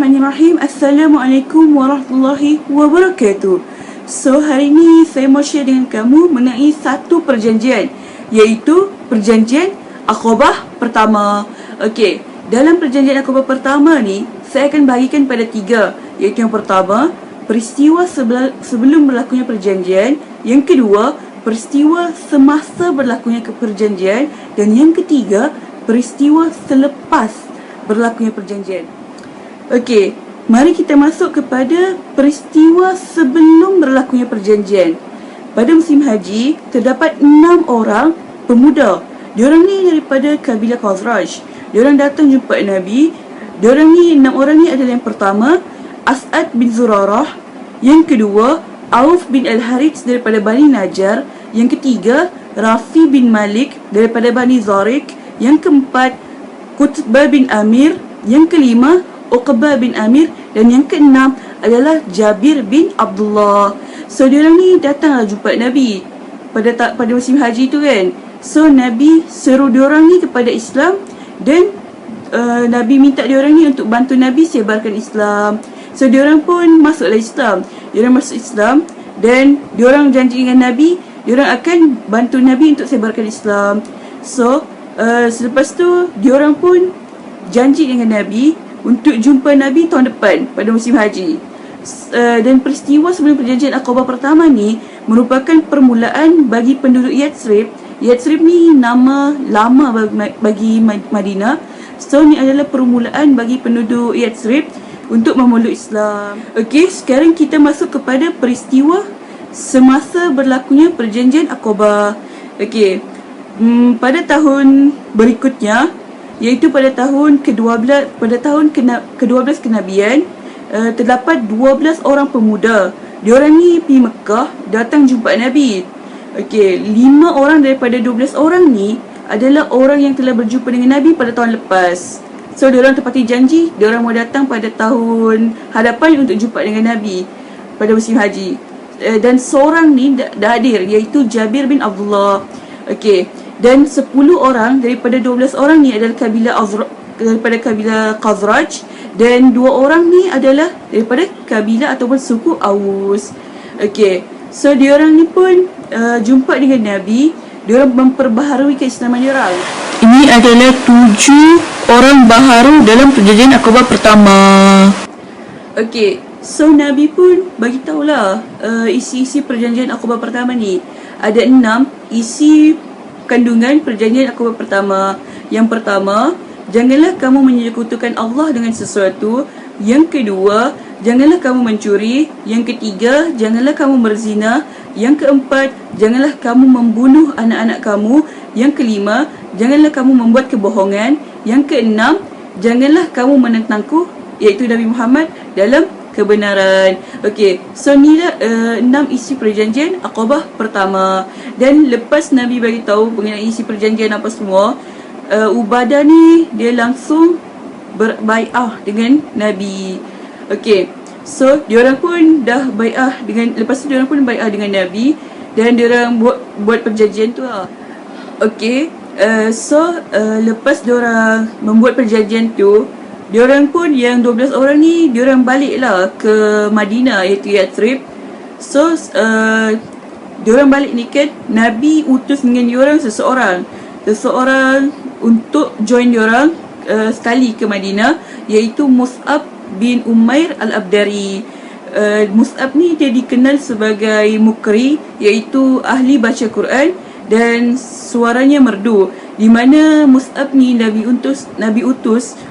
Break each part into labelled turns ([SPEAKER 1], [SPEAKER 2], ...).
[SPEAKER 1] Bismillahirrahmanirrahim. Assalamualaikum warahmatullahi wabarakatuh. So, hari ini saya mau share dengan kamu mengenai satu perjanjian, iaitu perjanjian Aqabah pertama. Okey, dalam perjanjian Aqabah pertama ni, saya akan bahagikan pada 3, iaitu yang pertama, peristiwa sebelum berlakunya perjanjian. Yang kedua, peristiwa semasa berlakunya perjanjian. Dan yang ketiga, peristiwa selepas berlakunya perjanjian. Okey, mari kita masuk kepada peristiwa sebelum berlakunya perjanjian. Pada musim haji, terdapat 6 orang pemuda. Diorang ni daripada kabilah Khazraj. Diorang datang jumpa Nabi. Diorang ni, 6 orang ni adalah yang pertama, As'ad bin Zurarah. Yang kedua, Auf bin Al-Harith daripada Bani Najjar. Yang ketiga, Rafi bin Malik daripada Bani Zarik. Yang keempat, Qutbah bin Amir. Yang kelima, Uqbah bin Amir. Dan yang keenam adalah Jabir bin Abdullah. So, diorang ni datanglah jumpa Nabi pada musim haji tu kan. So, Nabi seru diorang ni kepada Islam. Dan Nabi minta diorang ni untuk bantu Nabi sebarkan Islam. So, diorang pun masuklah Islam. Diorang masuk Islam. Dan diorang janji dengan Nabi, diorang akan bantu Nabi untuk sebarkan Islam. So, selepas tu diorang pun janji dengan Nabi untuk jumpa Nabi tahun depan pada musim haji. Dan peristiwa sebelum perjanjian Aqabah pertama ni merupakan permulaan bagi penduduk Yathrib. Yathrib ni nama lama bagi Madinah. So, ni adalah permulaan bagi penduduk Yathrib untuk memeluk Islam. Okey, sekarang kita masuk kepada peristiwa semasa berlakunya perjanjian Aqabah. Okey, pada tahun berikutnya, iaitu pada tahun ke-12 kenabian, terdapat 12 orang pemuda. Diorang ni pergi Mekah, datang jumpa Nabi. Okey, 5 orang daripada 12 orang ni adalah orang yang telah berjumpa dengan Nabi pada tahun lepas. So, diorang tepati janji, diorang mau datang pada tahun hadapan untuk jumpa dengan Nabi pada musim haji. Dan seorang ni dah hadir, iaitu Jabir bin Abdullah. Okey, dan 10 orang daripada 12 orang ni adalah kabilah Khazraj. Dan 2 orang ni adalah daripada kabilah ataupun suku Aus. Okey, so diorang ni pun jumpa dengan Nabi. Diorang memperbaharui keislaman diorang. Ini adalah 7 orang baharu dalam perjanjian Aqabah pertama. Okey, so Nabi pun bagi tahulah isi-isi perjanjian Aqabah pertama ni. Ada 6 isi kandungan perjanjian Aqabah pertama. Yang pertama, janganlah kamu menyekutukan Allah dengan sesuatu. Yang kedua, janganlah kamu mencuri. Yang ketiga, janganlah kamu berzina. Yang keempat, janganlah kamu membunuh anak-anak kamu. Yang kelima, janganlah kamu membuat kebohongan. Yang keenam, janganlah kamu menentangku, iaitu Nabi Muhammad, dalam kebenaran. Okey, so inilah 6 isi perjanjian Aqabah pertama. Dan lepas Nabi bagi tahu mengenai isi perjanjian apa semua, Ubadah ni dia langsung berbai'ah dengan Nabi. Okey, so diorang pun dah bai'ah dengan, lepas tu diorang pun bai'ah dengan Nabi. Dan diorang buat perjanjian tu lah. Okey, lepas diorang membuat perjanjian tu, diorang pun yang 12 orang ni, diorang baliklah ke Madinah, iaitu Yathrib. So, diorang balik ni kan, Nabi utus dengan diorang seseorang untuk join diorang sekali ke Madinah, iaitu Mus'ab bin Umair Al-Abdari. Mus'ab ni dia dikenal sebagai mukri, iaitu ahli baca Quran dan suaranya merdu. Di mana Mus'ab ni Nabi utus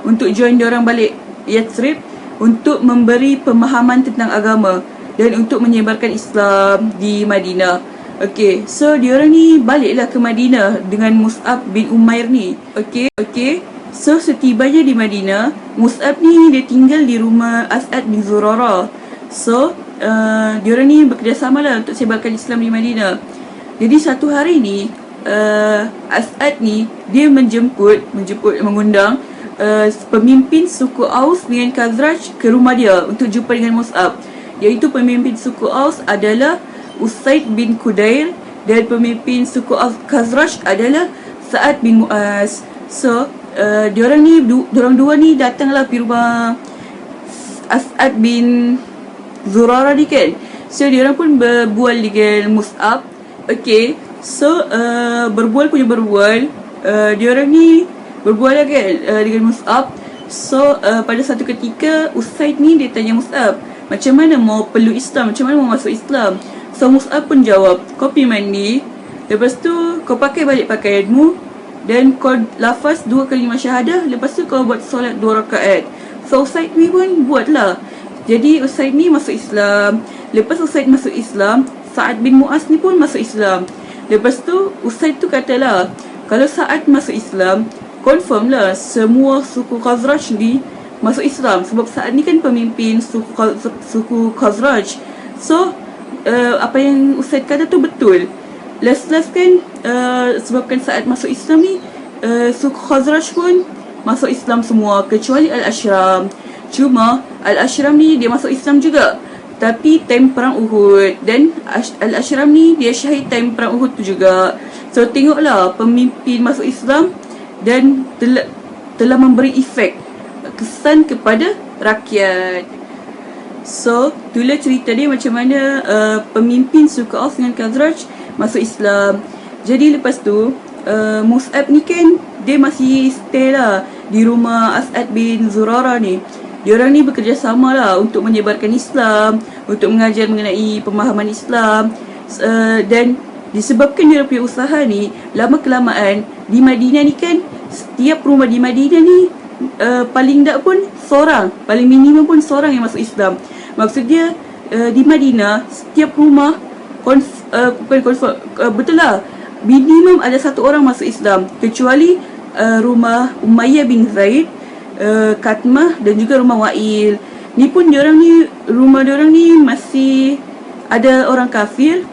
[SPEAKER 1] untuk join diorang balik Yathrib untuk memberi pemahaman tentang agama dan untuk menyebarkan Islam di Madinah. Okey, so diorang ni baliklah ke Madinah dengan Mus'ab bin Umair ni. Okey, so setibanya di Madinah, Mus'ab ni dia tinggal di rumah As'ad bin Zurarah. So, diorang ni bekerjasama lah untuk sebarkan Islam di Madinah. Jadi satu hari ni, As'ad ni dia mengundang pemimpin suku Aus dengan Khazraj ke rumah dia untuk jumpa dengan Mus'ab. Iaitu pemimpin suku Aus adalah Usaid bin Qudair dan pemimpin suku Khazraj adalah Sa'ad bin Mu'az. So, diorang dua ni datanglah pergi rumah As'ad bin Zurarah ni kan. So diorang pun berbual dengan Mus'ab. Okay, so berbual. Diorang ni berbual lah kan dengan Mus'ab. So pada satu ketika Usaid ni dia tanya Mus'ab, macam mana mau peluk Islam, macam mana mau masuk Islam. So Mus'ab pun jawab, kau pergi mandi, lepas tu kau pakai balik pakaianmu, dan kau lafaz 2 kalimah syahadah, lepas tu kau buat solat 2 rakaat. So Usaid ni pun buatlah. Jadi Usaid ni masuk Islam. Lepas Usaid masuk Islam, Sa'ad bin Mu'az ni pun masuk Islam. Lepas tu Usaid tu katalah, kalau Sa'ad masuk Islam, confirm lah semua suku Khazraj ni masuk Islam. Sebab Sa'ad ni kan pemimpin suku Khazraj. So apa yang Usaid kata tu betul. Last kan sebabkan Sa'ad masuk Islam ni, suku Khazraj pun masuk Islam semua kecuali Al-Ashram. Cuma Al-Ashram ni dia masuk Islam juga, tapi time perang Uhud, dan Al-Ashram ni dia syahid time perang Uhud tu juga. So tengoklah, pemimpin masuk Islam dan telah memberi efek, kesan kepada rakyat. So itulah cerita dia macam mana pemimpin suku Aus dengan Khazraj masuk Islam. Jadi lepas tu Mus'ab ni kan dia masih stay lah di rumah As'ad bin Zurarah ni. Diorang ni bekerjasama lah untuk menyebarkan Islam, untuk mengajar mengenai pemahaman Islam. Dan disebabkan dia punya usaha ni, lama kelamaan di Madinah ni kan, setiap rumah di Madinah ni paling tak pun seorang, paling minimum pun seorang yang masuk Islam. Maksud dia di Madinah setiap rumah betul lah, minimum ada 1 orang masuk Islam, kecuali rumah Umayyah bin Zaid, Katmah dan juga rumah Wa'il. Ni pun rumah diorang ni masih ada orang kafir,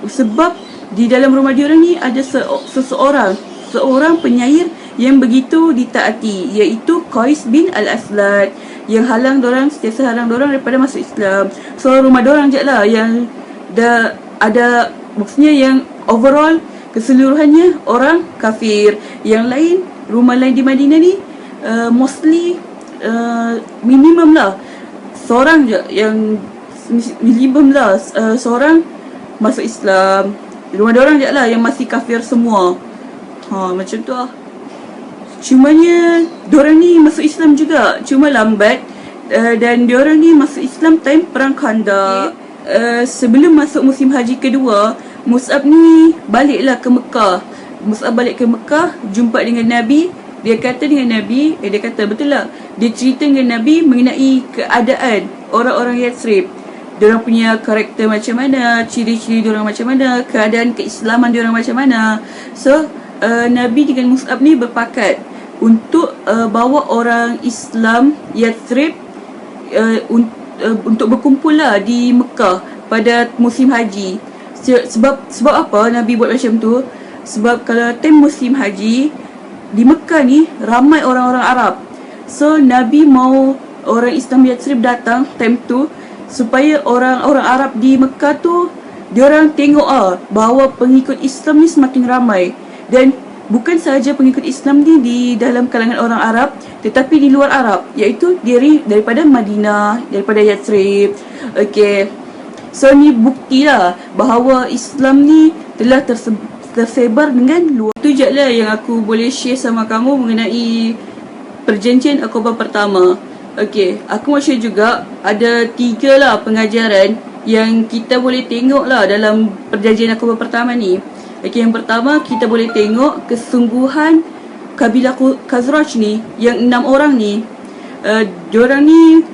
[SPEAKER 1] sebab di dalam rumah diorang ni ada seorang penyair yang begitu ditaati, iaitu Qais bin Al-Aslad, yang sentiasa halang diorang daripada masuk Islam. So rumah diorang je lah yang ada, maksudnya yang overall keseluruhannya orang kafir. Yang lain, rumah lain di Madinah ni mostly minimum lah seorang je, yang minimum lah seorang masuk Islam. Rumah diorang je lah yang masih kafir semua. Macam tu lah. Cumanya diorang ni masuk Islam juga, cuma lambat. Dan diorang ni masuk Islam time perang Khandaq. Sebelum masuk musim haji kedua, Mus'ab ni baliklah ke Mekah. Mus'ab balik ke Mekah, jumpa dengan Nabi. Dia kata betul lah, dia cerita dengan Nabi mengenai keadaan orang-orang Yathrib. Diorang punya karakter macam mana, ciri-ciri diorang macam mana, keadaan keislaman diorang macam mana. So Nabi dengan Mus'ab ni berpakat untuk bawa orang Islam Yathrib untuk berkumpul lah di Mekah pada musim haji. Sebab apa Nabi buat macam tu? Sebab kalau time musim haji di Mekah ni ramai orang-orang Arab. So Nabi mau orang Islam Yathrib datang time tu, supaya orang-orang Arab di Mekah tu diorang tengok bahawa pengikut Islam ni semakin ramai. Dan bukan sahaja pengikut Islam ni di dalam kalangan orang Arab, tetapi di luar Arab, iaitu daripada Madinah, daripada Yathrib. Okay, so ni bukti lah bahawa Islam ni telah tersebar dengan luar. Itu je lah yang aku boleh share sama kamu mengenai perjanjian Aqabah pertama. Okay, aku mau share juga ada 3 lah pengajaran yang kita boleh tengok lah dalam perjanjian Aqabah pertama ni. Okay, yang pertama, kita boleh tengok kesungguhan kabilah Khazraj ni, yang 6 orang ni. Diorang ni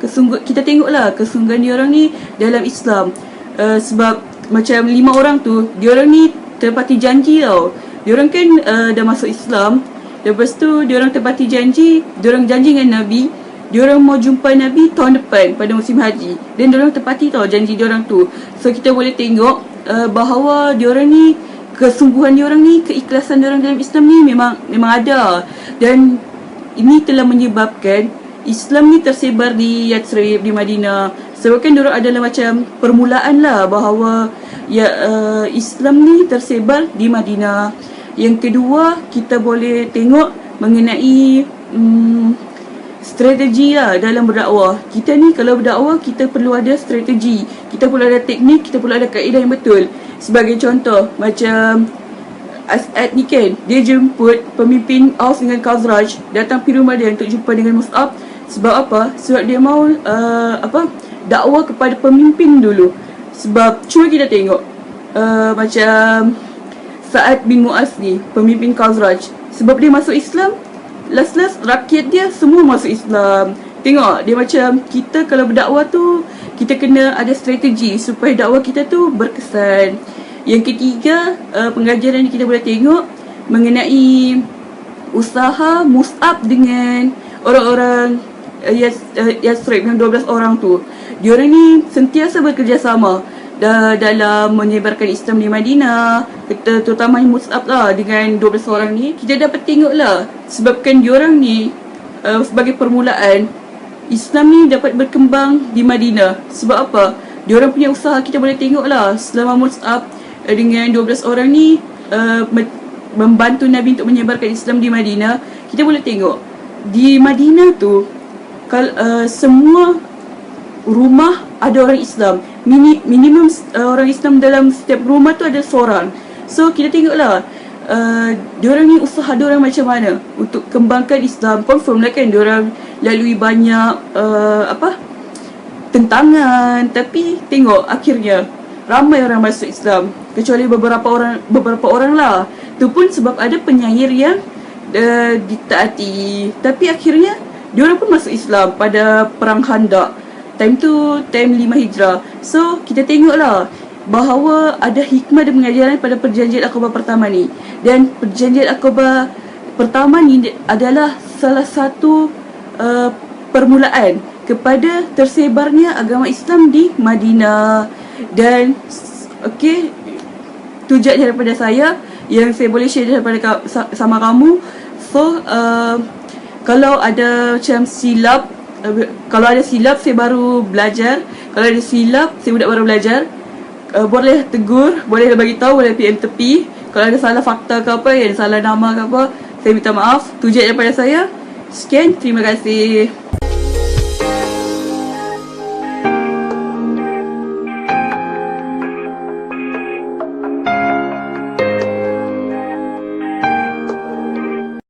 [SPEAKER 1] kita tengoklah kesungguhan diorang ni dalam Islam. Sebab macam 5 orang tu, diorang ni tepati janji tau. Diorang kan dah masuk Islam. Lepas tu diorang tepati janji. Diorang janji dengan Nabi, diorang mau jumpa Nabi tahun depan pada musim haji. Dan diorang tepati tau janji diorang tu. So kita boleh tengok bahawa diorang ni, kesungguhan diorang ni, keikhlasan diorang dalam Islam ni memang ada. Dan ini telah menyebabkan Islam ni tersebar di Yathrib, di Madinah. Sebab kan diorang adalah macam permulaan lah bahawa Islam ni tersebar di Madinah. Yang kedua, kita boleh tengok mengenai strategi lah dalam berdakwah. Kita ni kalau berdakwah, kita perlu ada strategi, kita perlu ada teknik, kita perlu ada kaedah yang betul. Sebagai contoh, macam As'ad ni kan, dia jemput pemimpin Aus dengan Khazraj datang pergi rumah dia untuk jumpa dengan Mus'ab. Sebab apa? Sebab dia mau dakwah kepada pemimpin dulu. Sebab cuba kita tengok macam Sa'ad bin Mu'az ni, pemimpin Khazraj, sebab dia masuk Islam, last rakyat dia semua masuk Islam. Tengok dia macam kita kalau berdakwah tu, kita kena ada strategi supaya dakwah kita tu berkesan. Yang ketiga, pengajaran yang kita boleh tengok mengenai usaha Mus'ab dengan orang-orang Yasrib yang 12 orang tu. Diorang ni sentiasa bekerjasama dalam menyebarkan Islam di Madinah, terutama Mus'ab lah dengan 12 orang ni. Kita dapat tengok lah, sebabkan diorang ni sebagai permulaan Islam ni dapat berkembang di Madinah. Sebab apa? Diorang punya usaha kita boleh tengok lah selama Mus'ab dengan 12 orang ni membantu Nabi untuk menyebarkan Islam di Madinah. Kita boleh tengok di Madinah tu semua rumah ada orang Islam. Minimum orang Islam dalam setiap rumah tu ada seorang. So kita tengoklah diorang ni usaha diorang macam mana untuk kembangkan Islam. Confirm lah kan diorang lalui banyak tentangan, tapi tengok akhirnya ramai orang masuk Islam, kecuali beberapa orang lah. Tu pun sebab ada penyair yang ditaati. Tapi akhirnya diorang pun masuk Islam pada perang Khandaq. Time tu time 5 Hijrah. So kita tengoklah bahawa ada hikmah dan pengajaran pada perjanjian Aqabah pertama ni. Dan perjanjian Aqabah pertama ni adalah salah satu permulaan kepada tersebarnya agama Islam di Madinah. Dan okey, tu je daripada saya yang saya boleh share daripada sama kamu. So kalau ada macam silap, kalau ada silap saya baru belajar. Kalau ada silap saya budak baru belajar, boleh tegur, boleh bagi tahu, boleh PM tepi. Kalau ada salah fakta ke apa, ada salah nama ke apa, saya minta maaf. Tu je daripada saya. Sekian, terima kasih.